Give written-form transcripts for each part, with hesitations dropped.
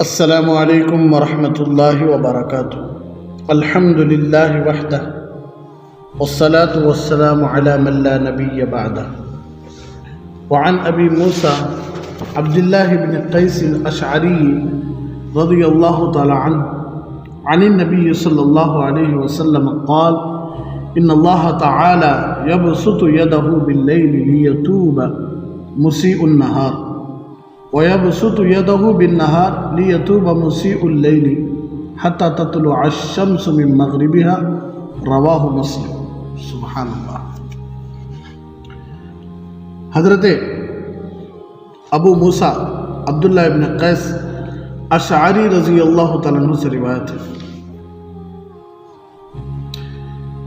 السلام علیکم ورحمۃ اللہ وبرکاتہ۔ الحمد للہ وحدہ والصلاة والسلام علی من لا نبی بعدہ۔ وعن ابی موسیٰ عبداللہ بن قیس الاشعری رضی اللہ تعالی عنہ عن النبی صلی اللہ علیہ وسلم قال ان اللہ تعالی یبسط یدہ باللیل لیتوب مسیء النہار وَيَبْسُطُ يَدَهُ بِالنَّهَارِ لِيَتُوبَ مُسِيءُ اللَّيْلِ حَتَّى تَطْلُعَ الشَّمْسُ مِن مَغْرِبِهَا رواہ مسلم۔ سبحان اللہ۔ حضرت ابو موسیٰ عبداللہ ابن قیس اشعری رضی اللہ تعالیٰ عنہ سے روایت ہے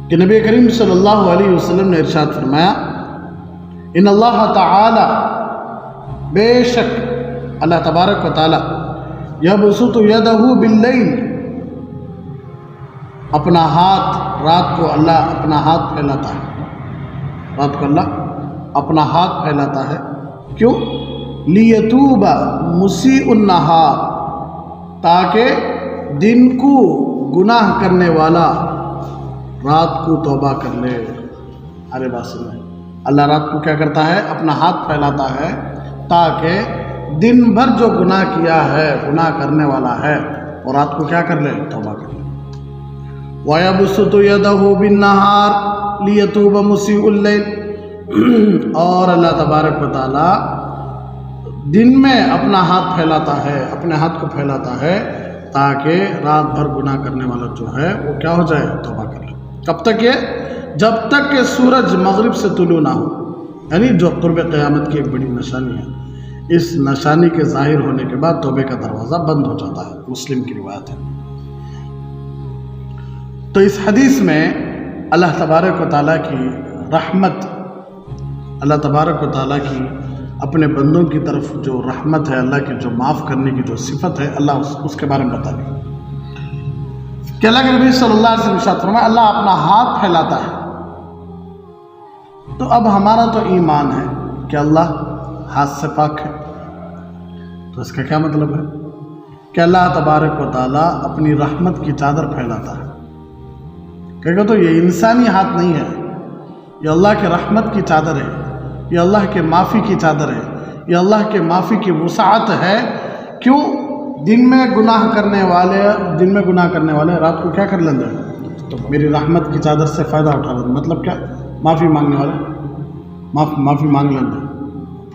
کہ نبی کریم صلی اللہ علیہ وسلم نے ارشاد فرمایا ان اللہ تعالی، بے شک اللہ تبارک و تعالی، یبسط یدہ باللیل، اپنا ہاتھ رات کو اللہ اپنا ہاتھ پھیلاتا ہے، رات کو اللہ اپنا ہاتھ پھیلاتا ہے۔ کیوں؟ لیتوب مسیء النہار، تاکہ دن کو گناہ کرنے والا رات کو توبہ کر لے۔ ارے بات سنیں، اللہ رات کو کیا کرتا ہے؟ اپنا ہاتھ پھیلاتا ہے تاکہ دن بھر جو گناہ کیا ہے، گناہ کرنے والا ہے، اور رات کو کیا کر لے؟ توبہ کر لے۔ وَيَبْسُطُ يَدَهُ بِالنَّهَارِ لِيَتُوبَ مُسِيءُ اللَّيْلِ، اور اللہ تبارک و تعالیٰ دن میں اپنا ہاتھ پھیلاتا ہے، اپنے ہاتھ کو پھیلاتا ہے تاکہ رات بھر گناہ کرنے والا جو ہے وہ کیا ہو جائے؟ توبہ کر لے۔ کب تک یہ؟ جب تک کہ سورج مغرب سے طلوع نہ ہو، یعنی جو قرب قیامت کی ایک بڑی نشانی ہے۔ اس نشانی کے ظاہر ہونے کے بعد توبے کا دروازہ بند ہو جاتا ہے، مسلم کی روایت ہے۔ تو اس حدیث میں اللہ تبارک و تعالیٰ کی رحمت، اللہ تبارک و تعالیٰ کی اپنے بندوں کی طرف جو رحمت ہے، اللہ کی جو معاف کرنے کی جو صفت ہے، اللہ اس کے بارے میں بتا دی کہ اللہ کے نبی صلی اللہ علیہ وسلم ارشاد فرمایا اللہ اپنا ہاتھ پھیلاتا ہے۔ تو اب ہمارا تو ایمان ہے کہ اللہ ہاتھ سے پاک ہے، تو اس کا کیا مطلب ہے؟ کہ اللہ تبارک و تعالیٰ اپنی رحمت کی چادر پھیلاتا ہے۔ کہ تو یہ انسانی ہاتھ نہیں ہے، یہ اللہ کے رحمت کی چادر ہے، یہ اللہ کے معافی کی چادر ہے، یہ اللہ کے معافی کی وسعت ہے۔ کیوں؟ دن میں گناہ کرنے والے رات کو کیا کر لیں گے؟ تو میری رحمت کی چادر سے فائدہ اٹھا لیں گے۔ مطلب کیا؟ معافی مانگنے والے معافی مانگ لیں گے،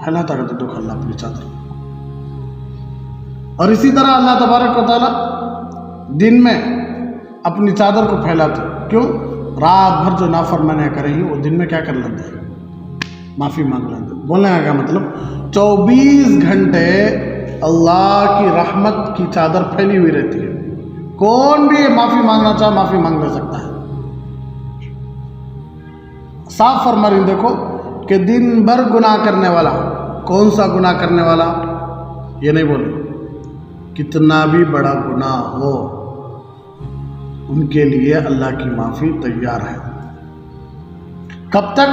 پھیلاتا کرتے دکھ اللہ اپنی چادر۔ اور اسی طرح اللہ تبارک و تعالیٰ دن میں اپنی چادر کو پھیلاتے۔ کیوں؟ رات بھر جو نافرمانیاں کریں گی وہ دن میں کیا کر لیتے ہیں؟ معافی مانگ لیتے۔ بولنے کا کیا مطلب؟ 24 گھنٹے اللہ کی رحمت کی چادر پھیلی ہوئی رہتی ہے، کون بھی معافی مانگنا چاہے معافی مانگ لے سکتا ہے۔ صاف فرما رہی دیکھو کہ دن بھر گناہ کرنے والا، کون سا گناہ کرنے والا؟ یہ نہیں بولے، کتنا بھی بڑا گناہ ہو ان کے لیے اللہ کی معافی تیار ہے۔ کب تک؟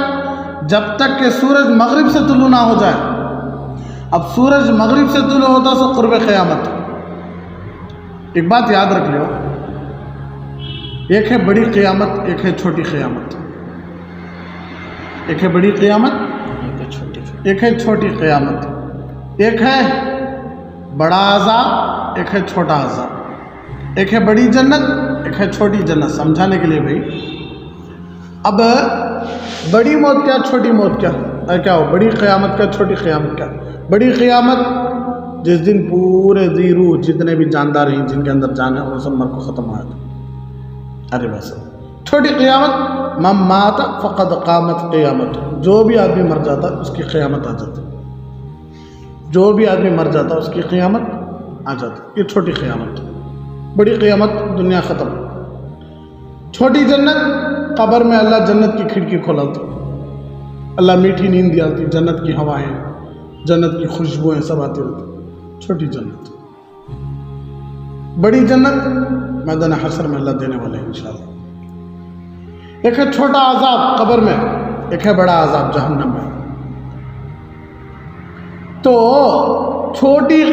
جب تک کہ سورج مغرب سے طلوع نہ ہو جائے۔ اب سورج مغرب سے طلوع ہوتا سو قرب قیامت۔ ایک بات یاد رکھ لو، ایک ہے بڑی قیامت، ایک ہے چھوٹی قیامت۔ ایک ہے بڑی قیامت، ایک ہے چھوٹی قیامت۔ ایک ہے بڑا عذاب، ایک ہے چھوٹا عذاب۔ ایک ہے بڑی جنت، ایک ہے چھوٹی جنت۔ سمجھانے کے لیے بھائی، اب بڑی موت کیا، چھوٹی موت کیا؟ کیا ہو؟ بڑی قیامت کیا، چھوٹی قیامت کیا؟ بڑی قیامت جس دن پورے روح جتنے بھی جاندار ہیں جن کے اندر جان ہے وہ سب مر کو ختم ہوا تھا۔ ارے بس۔ چھوٹی قیامت من مات فقد قامت قیامت، جو بھی آدمی مر جاتا اس کی قیامت آ جاتی، جو بھی آدمی مر جاتا اس کی قیامت آ جاتی۔ یہ چھوٹی قیامت۔ بڑی قیامت دنیا ختم۔ چھوٹی جنت، قبر میں اللہ جنت کی کھڑکی کھولاتا، اللہ میٹھی نیند دلاتی، جنت کی ہوائیں، جنت کی خوشبوئیں سب آتی رہتی۔ چھوٹی جنت۔ بڑی جنت میدان حشر میں اللہ دینے والے ہیں انشاءاللہ۔ ایک ہے چھوٹا عذاب قبر میں، ایک ہے بڑا عذاب جہنم میں۔ تو چھوٹی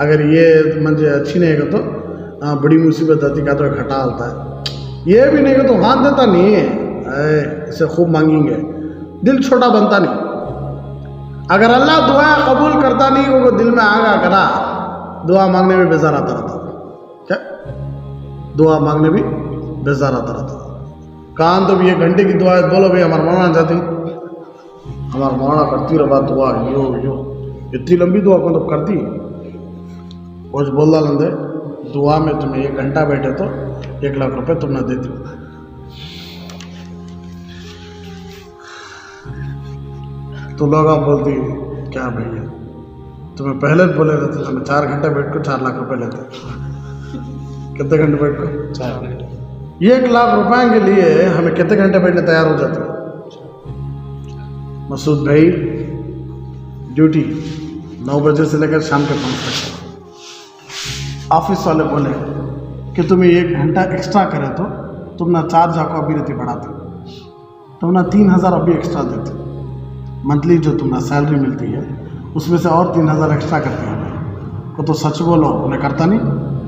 اگر یہ مجھے اچھی نہیں ہے تو بڑی مصیبت آتی کا تو کھٹا ہوتا ہے. یہ بھی نہیں کہ تو ہاتھ دیتا نہیں ہے, اسے خوب مانگیں گے, دل چھوٹا بنتا نہیں. اگر اللہ دعا قبول کرتا نہیں وہ دل میں آگا کرا, دعا مانگنے میں بیزار آتا رہتا. کیا دعا مانگنے بھی بیزار آتا رہتا. کان تو بھی 1 گھنٹے کی دعا ہے, بولو بھائی ہمارا مولانا جاتی ہوں, ہمارا مولانا کرتی رہا دعا یو اتنی لمبی دعا کو تو کرتی. کچھ بول رہا لندے دعا میں تمہیں 1 گھنٹہ بیٹھے تو 1 لاکھ روپے تم نہ دیتی. تو لوگ آپ بولتی کیا بھائی تمہیں پہلے بولے رہتے ہمیں 4 گھنٹے بیٹھ کر 4 لاکھ روپے لیتے. کتنے گھنٹے بیٹھ کر 4 گھنٹے. 1 لاکھ روپے کے لیے ہمیں کتنے گھنٹے بیٹھنے تیار ہو جاتے. مسعود بھائی ڈیوٹی 9 بجے سے لے کر شام کے 5 بجے. آفس والے بولے کہ تمہیں 1 گھنٹہ ایکسٹرا کرے تو تم نہ چارج آپ کو ابھی رہتی بڑھاتے, تم نہ 3000 ابھی ایکسٹرا دیتے. منتھلی جو تم نہ سیلری ملتی ہے اس میں سے اور 3000 ایکسٹرا کرتے ہیں کو تو سچ بولو انہیں کرتا نہیں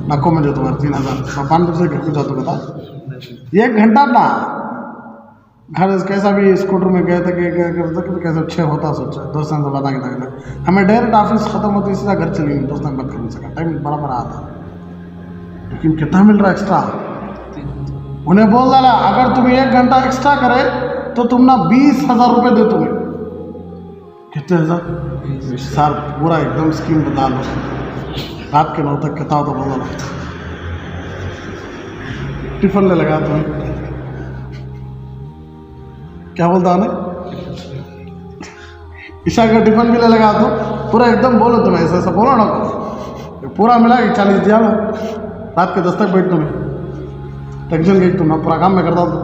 نہ کو مجھے تمہارے 3000 500 سے گھر کو جاتا بتا. 1 گھنٹہ نا گھر کیسا بھی اسکوٹر میں گئے تھے کہ کیسے 6 ہوتا سوچا دوستوں سے بتا کے ہمیں ڈائریکٹ آفس ختم ہوتی سیدھا گھر چلی گئی. دوستوں بات کر نہیں سکا, ٹائم برابر آتا. لیکن کتنا مل رہا ایکسٹرا انہیں بول ڈالا اگر تمہیں 1 گھنٹہ ایکسٹرا کرے تو تم نہ 20,000 روپے دے. تمہیں کتنے ہزار سر پورا ایک دم اسکیم بتا لو. رات کے 9 تک کتنا ہوتا بول رہا ٹفن لے لگا تمہیں کیا بولتا ہے عشاء کا ٹفن بھی لے لگا تو پورا ایک دم بولو تمہیں ایسا ایسا بولو نا پورا ملا کہ 40 دیا لو. رات کے 10 تک بیٹھ تمہیں ٹینشن گئی تم پورا کام میں کرتا تو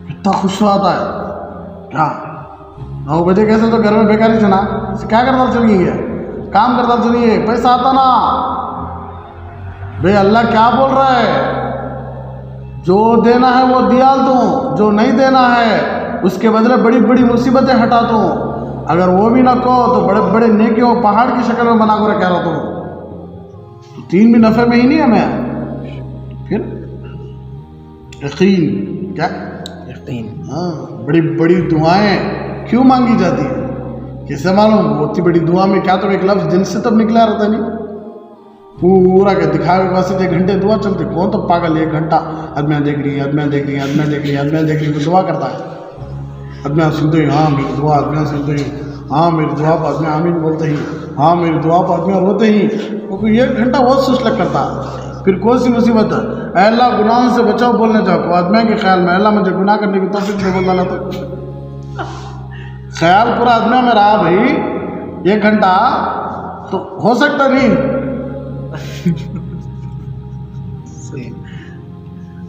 کتنا خوش آتا ہے. کیا 9 بجے کیسے تو گھر میں بیکاری چنا کیا کرتا چلیے کام کرتا چلیے پیسہ آتا نا. بھائی اللہ کیا بول رہا ہے, جو دینا ہے وہ دیا دوں, جو نہیں دینا ہے اس کے بدلے بڑی بڑی مصیبتیں ہٹا دوں. اگر وہ بھی نہ کہو تو بڑے بڑے نیکیوں پہاڑ کی شکل میں بنا کر کہہ رہا تو 3 بھی نفع میں ہی نہیں ہمیں. پھر یقین کیا یقین. ہاں بڑی بڑی دعائیں کیوں مانگی جاتی ہے کیسے معلوم. اتنی بڑی دعا میں کیا تو ایک لفظ دل سے تب نکلا رہتا نہیں پورا کہ دکھاوے کے واسطے 1 گھنٹے دعا چلتی. کون تو پاگل 1 گھنٹہ ادمیاں دیکھ رہی ہے ادمیاں دیکھ رہی ہے ادمیاں دیکھ رہی ہے ادمیاں دیکھ رہی ہے دعا کرتا ہے. ادمیاں سنتے ہی ہاں میری دعا, ادمیاں سنتے ہی ہاں میری دعا پر ادمیاں آمین بولتے ہی ہاں میری دعا پر ادمیاں روتے ہی. کیونکہ 1 گھنٹہ بہت سوچ لگ کرتا. پھر کون سی مصیبت ہے اے اللہ گناہوں سے بچاؤ بولنے جاؤ ادمیاں کے خیال میں اللہ مجھے گناہ کرنے کی توفیق دے بول ڈالا تو خیال پورا ادمیاں میں رہا. بھائی 1 گھنٹہ تو ہو سکتا نہیں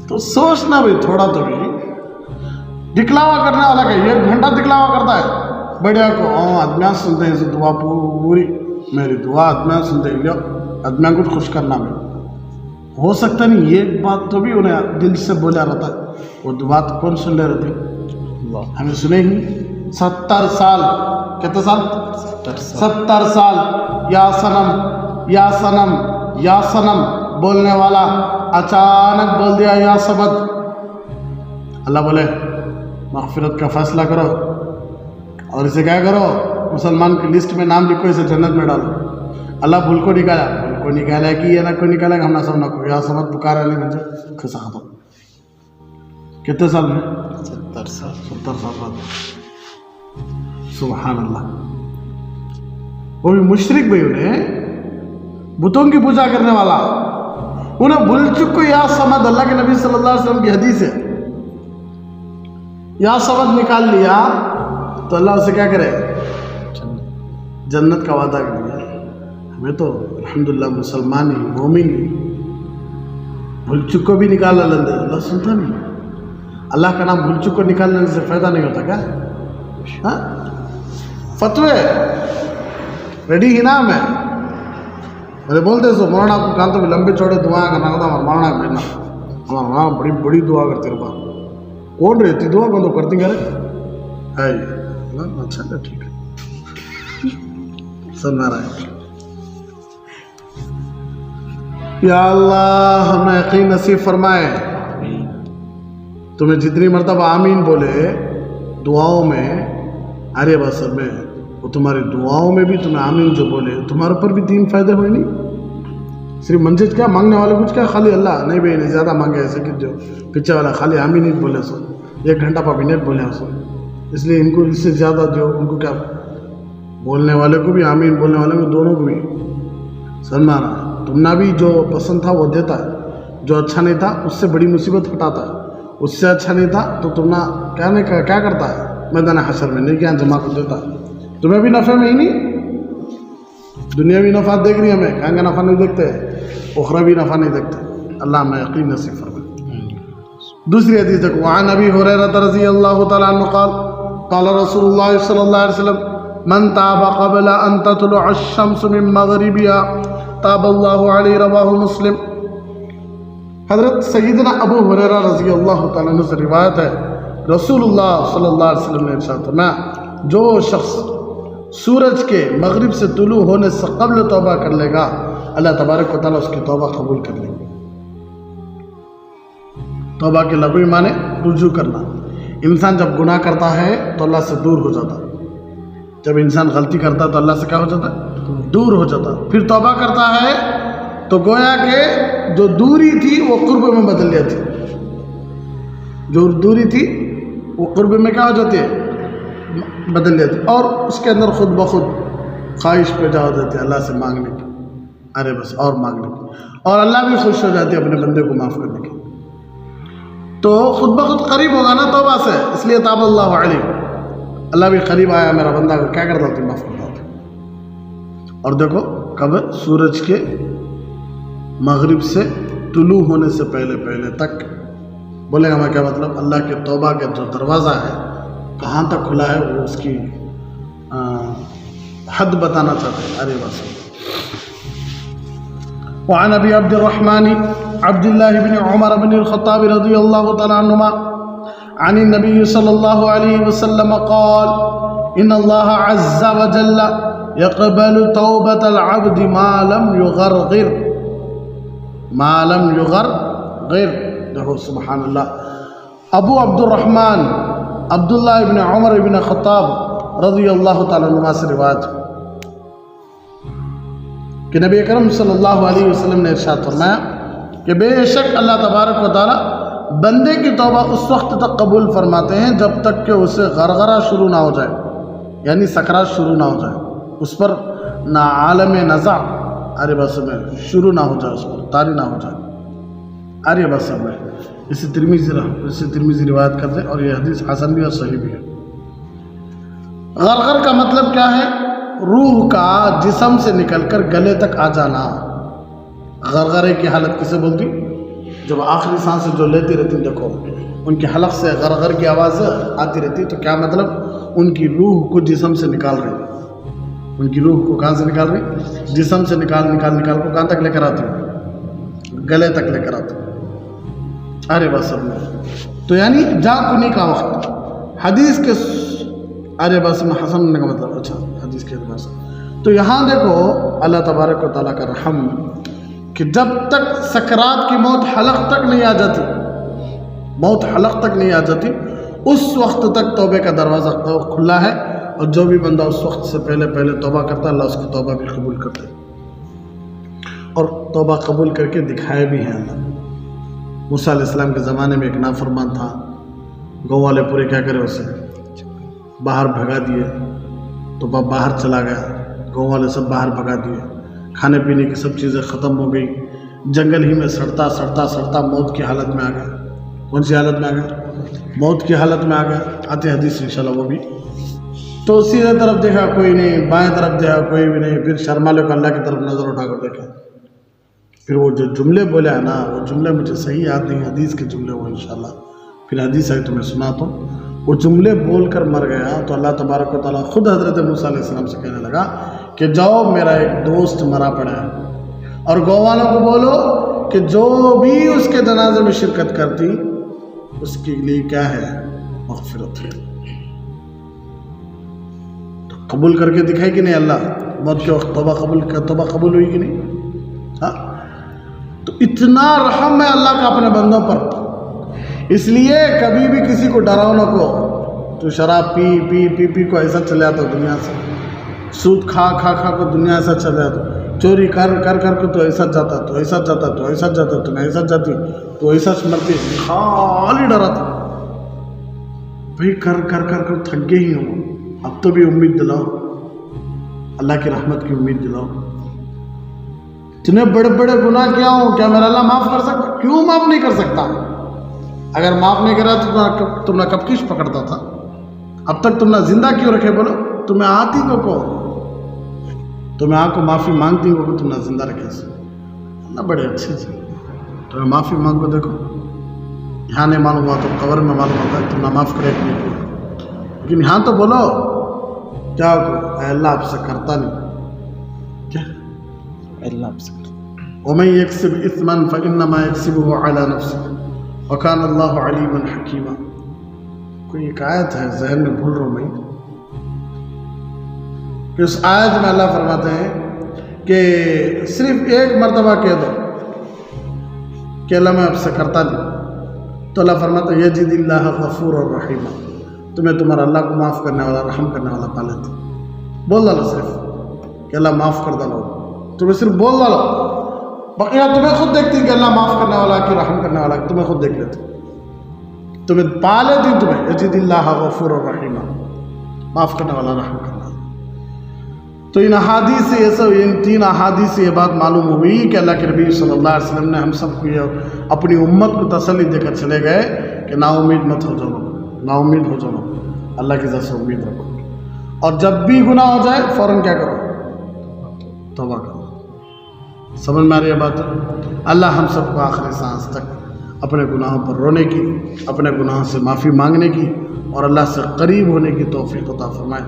تو سوچنا بھی تھوڑا تو بھی دکھلاوا کرنے والا کہ 1 گھنٹہ دکھلاوا کرتا ہے بڑھیا کو ادمیاں سنتے ہیں دعا پوری میری دعا ادمیاں سنتے ہیں ادمیاں کچھ خوش کرنا میں ہو سکتا نہیں. ایک بات تو بھی انہیں دل سے بولا رہتا ہے وہ بات کون سن لے رہتے ہمیں سنے ہی 70 سال کتنے سال 70 سال یا صنم یا صنم یا صنم بولنے والا اچانک بول دیا یا سبت. اللہ بولے مغفرت کا فیصلہ کرو اور اسے کیا کرو مسلمان کی لسٹ میں نام لکھو اسے جنت میں ڈالو. اللہ بھول کو نکالا کہ یہ نہ کوئی نکالا کہ ہم نہ سب نہ کو یا سبت پکارا نہیں مجھے کھسا دو. کتنے سال میں 70 سال بعد سبحان اللہ. وہ بھی مشرک بھائی انہیں بتوں کی پوجا کرنے والا انہیں بھول چکو یا سمد. اللہ کے نبی صلی اللہ علیہ وسلم کی حدیث ہے یا سمد نکال لیا تو اللہ اسے کیا کرے جنت کا وعدہ کر دیا. ہمیں تو الحمدللہ مسلمان ہی مومن ہی بھول چکو بھی نکالا لندے اللہ سنتا نہیں. اللہ کا نام بھول چکو نکالنے سے فائدہ نہیں ہوتا کیا. ہاں فتوے ریڈی ہی نام ہے میرے بولتے سو مولانا کو کہا تو بھی لمبے چوڑے دعائیں کرنا ہوتا ہمارا مولانا بھیجنا ہمارا مولانا بڑی بڑی دعا کرتے رہا. کون رہتی دعا کون تو کرتی گا ہے اچھا ٹھیک ہے سن رہا ہے یا اللہ ہمیں یقین نصیب فرمائے. تمہیں جتنی مرتبہ آمین بولے دعاؤں میں، ارے بس میں وہ تمہاری دعاؤں میں بھی تمہیں آمین جو بولے تمہارے اوپر بھی 3 فائدے ہوئے نہیں. صرف منجد کیا مانگنے والے کچھ کیا خالی اللہ نہیں بھائی نہیں زیادہ مانگے ایسے کہ جو پیچھے والا خالی آمین نہیں بولے سو 1 گھنٹہ پہ نہیں بولے سو، اس لیے ان کو اس سے زیادہ جو ان کو کیا بولنے والے کو بھی آمین بولنے والے کو دونوں کو بھی سنمانا. تمنا بھی جو پسند تھا وہ دیتا ہے، جو اچھا نہیں تھا اس سے بڑی مصیبت ہٹاتا ہے. اس سے اچھا نہیں تھا تو تمنا کیا کرتا ہے میدان حشر میں نہیں کیا جمع کو دیتا ہے. تمہیں بھی نفع میں ہی نہیں، دنیاوی نفع دیکھ رہی ہمیں کہیں گے نفع نہیں دیکھتے، اخروی نفع نہیں دیکھتے. اللہ ہمیں یقین نصیب فرمائے. دوسری حدیث دیکھو، وعن ابی ہریرہ رضی اللہ تعالی عنہ قال قال رسول اللہ صلی اللہ علیہ وسلم من تاب قبل ان تطلع الشمس من مغربها تاب اللہ علیہ، رواہ مسلم. حضرت سیدنا ابو ہریرہ رضی اللہ تعالیٰ عنہ سے روایت ہے، رسول اللہ صلی اللہ علیہ وسلم نے ارشاد فرمایا جو شخص سورج کے مغرب سے طلوع ہونے سے قبل توبہ کر لے گا اللہ تبارک و تعالیٰ اس کی توبہ قبول کر لے گا. توبہ کے لغوی معنی رجوع کرنا. انسان جب گناہ کرتا ہے تو اللہ سے دور ہو جاتا ہے، جب انسان غلطی کرتا ہے تو اللہ سے کیا ہو جاتا ہے؟ دور ہو جاتا ہے. پھر توبہ کرتا ہے تو گویا کہ جو دوری تھی وہ قرب میں بدل جاتی، جو دوری تھی وہ قرب میں کیا ہو جاتی ہے؟ بدل جاتی، اور اس کے اندر خود بخود خواہش پیدا ہو جاتی ہے اللہ سے مانگنے کی، ارے بس اور مانگنے کی، اور اللہ بھی خوش ہو جاتی ہے اپنے بندے کو معاف کرنے کی. تو خود بخود قریب ہوگا نا توبہ سے، اس لیے تاب اللہ علیہ، اللہ بھی قریب آیا میرا بندہ کو کیا کرتا ہوں معاف کرتا ہوں. اور دیکھو کب سورج کے مغرب سے طلوع ہونے سے پہلے تک بولے گا. میں کیا مطلب اللہ کے توبہ کا جو دروازہ ہے کہاں تک کھلا ہے وہ اس کی حد بتانا چاہتے ہیں. ارے بس وعن ابی عبد الرحمن عبد اللہ بن عمر بن الخطاب رضی اللہ تعالی عنہما عن النبی صلی اللہ علیہ وسلم قال ان اللہ عز وجل يقبل توبة العبد ما لم يغرغر دیکھو سبحان اللہ. ابو عبد الرحمن عبداللہ ابن عمر ابن خطاب رضی اللہ تعالیٰ عنہ سے روایت کہ نبی اکرم صلی اللہ علیہ وسلم نے ارشاد فرمایا کہ بے شک اللہ تبارک و تعالیٰ بندے کی توبہ اس وقت تک قبول فرماتے ہیں جب تک کہ اسے غرغرہ شروع نہ ہو جائے، یعنی سکرات شروع نہ ہو جائے، اس پر نہ عالم نزع ارے بس میں شروع نہ ہو جائے، اس پر طاری نہ ہو جائے. ارے بس میں اسے ترمذی روایت کرتے اور یہ حدیث حسن بھی اور صحیح بھی ہے. غرغر کا مطلب کیا ہے؟ روح کا جسم سے نکل کر گلے تک آ جانا. غرغرے کی حالت کسے بولتی؟ جب آخری سانس جو لیتی رہتی، دیکھو ان کی حلق سے غرغر کی آواز آتی رہتی، تو کیا مطلب؟ ان کی روح کو جسم سے نکال رہی، ان کی روح کو کہاں سے نکال رہی؟ جسم سے نکال کو کہاں تک لے کر آتی؟ گلے تک لے کر آتی. ارے بس اب تو یعنی جا کنی کا وقت حدیث کے ارے بس میں حسن نے کا مطلب اچھا حدیث کے اعتبار سے. تو یہاں دیکھو اللہ تبارک و تعالیٰ کا رحم کہ جب تک سکرات کی موت حلق تک نہیں آ جاتی، موت حلق تک نہیں آ جاتی، اس وقت تک توبے کا دروازہ کھلا ہے. اور جو بھی بندہ اس وقت سے پہلے توبہ کرتا ہے اللہ اس کی توبہ بھی قبول کرتا ہے، اور توبہ قبول کر کے دکھائے بھی ہیں اللہ. موسیٰ علیہ السلام کے زمانے میں ایک نافرمان تھا، گاؤں والے پورے کیا کرے اسے باہر بھگا دیے، تو باہر چلا گیا، گاؤں والے سب باہر بھگا دیے، کھانے پینے کی سب چیزیں ختم ہو گئی، جنگل ہی میں سڑتا موت کی حالت میں آ گیا. کون سی حالت میں آ گیا؟ موت کی حالت میں آ گیا. آتے حدیث انشاءاللہ وہ بھی. تو سیدھے طرف دیکھا کوئی نہیں، بائیں طرف دیکھا کوئی بھی نہیں، پھر شرما لے کو اللہ کی طرف نظر اٹھا کر دیکھا. پھر وہ جو جملے بولے ہیں نا، وہ جملے مجھے صحیح یاد نہیں، حدیث کے جملے وہ انشاءاللہ پھر حدیث ہے تو میں سناتا ہوں. وہ جملے بول کر مر گیا تو اللہ تبارک و تعالیٰ خود حضرت موسیٰ علیہ السلام سے کہنے لگا کہ جاؤ میرا ایک دوست مرا پڑا ہے، اور گاؤں والوں کو بولو کہ جو بھی اس کے جنازے میں شرکت کرتی اس کے لیے کیا ہے؟ مغفرت ہے. تو قبول کر کے دکھائی کہ نہیں اللہ موت کے وقت توبہ قبول ہوئی کہ نہیں؟ ہاں تو اتنا رحم ہے اللہ کا اپنے بندوں پر. اس لیے کبھی بھی کسی کو ڈراؤ نہ کو. تو شراب پی پی پی پی کو ایسا چلے آتا دنیا سے, سود کھا کھا کھا کو دنیا سے چلے آتا, چوری کر کر کر کے تو ایسا جاتا, تو ایسا جاتا, تو ایسا جاتا, تو ایسا جاتی, تو ایسا مرتی, خالی ڈرا تھا بھائی. کر کر کر کر تھک گئے ہی ہوں. اب تو بھی امید دلاؤ, اللہ کی رحمت کی امید دلاؤ. اتنے بڑے بڑے گناہ کیا ہوں, کیا میرا اللہ معاف کر سکتا؟ کیوں معاف نہیں کر سکتا؟ اگر معاف نہیں کرا تو تم نے کب کش پکڑتا تھا؟ اب تک تم نے زندہ کیوں رکھے؟ بولو تمہیں آتی کو تمہیں آ کو معافی مانگتی ہو کہ تم نے زندہ رکھے سے. اللہ بڑے اچھے سے تمہیں معافی مانگو. دیکھو یہاں نہیں معلوم ہوا تو قبر میں معلوم ہوتا ہے تم نے معاف کرے کہ نہیں کیا. لیکن یہاں تو بولو کیا اے اللہ آپ سے کرتا نہیں, کیا اللہ آپ سے کرتا. وَمَن يَكْسِبْ إِثْمًا فَإِنَّمَا يَكْسِبُهُ عَلَى نَفْسِهِ وَكَانَ اللَّهُ عَلِيمًا حَكِيمًا. کوئی ایک آیت ہے ذہن میں بھول رہا ہوں میں, کہ اس آیت میں اللہ فرماتے ہیں کہ صرف ایک مرتبہ کہہ دو کہ اللہ میں آپ سے کرتا نہیں, تو اللہ فرماتا ہے یجد اللہ غفور الرحیم, تمہیں تمہارا اللہ کو معاف کرنے والا رحم کرنے والا پا لیتے. بول ڈالو صرف کہ اللہ معاف کر ڈالو, تمہیں صرف بول ڈالو, بقیہ تمہیں خود دیکھتی کہ اللہ معاف کرنے والا کہ رحم کرنے والا, تمہیں خود دیکھ لیتے, تمہیں پا لیتی. تمہیں یجد اللہ غفور الرحیم, معاف کرنے والا رحم کرنے والا. تو ان احادیث سے ان 3 احادیث سے یہ بات معلوم ہوئی کہ اللہ کے نبی صلی اللہ علیہ وسلم نے ہم سب کو یہ اپنی امت کو تسلی دے کر چلے گئے کہ نا امید مت ہو جاؤ, نا امید ہو جاؤ, اللہ کی ذات سے امید رکھو. اور جب بھی گناہ ہو جائے فوراً کیا کرو؟ توبہ کرو. سمجھ میں آ رہی ہے بات؟ اللہ ہم سب کو آخری سانس تک اپنے گناہوں پر رونے کی, اپنے گناہوں سے معافی مانگنے کی اور اللہ سے قریب ہونے کی توفیق عطا فرمائے.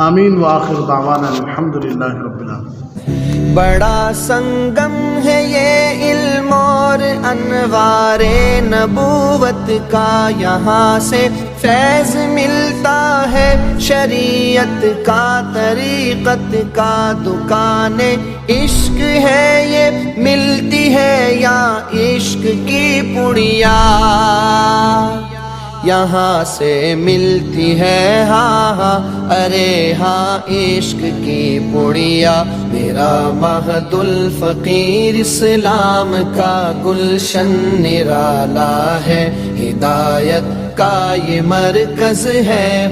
آمین. وآخر دعوانا الحمدللہ رب العالمین. بڑا سنگم ہے یہ علم اور انوار نبوت کا, یہاں سے فیض ملتا ہے شریعت کا, طریقت کا دکان عشق ہے یہ ملتی ہے یا عشق کی پڑیا, یہاں سے ملتی ہے ہاں ہاں ارے ہاں عشق کی پڑیا. میرا مہد الفقیر اسلام کا گلشن نرالا ہے, ہدایت کا یہ مرکز ہے.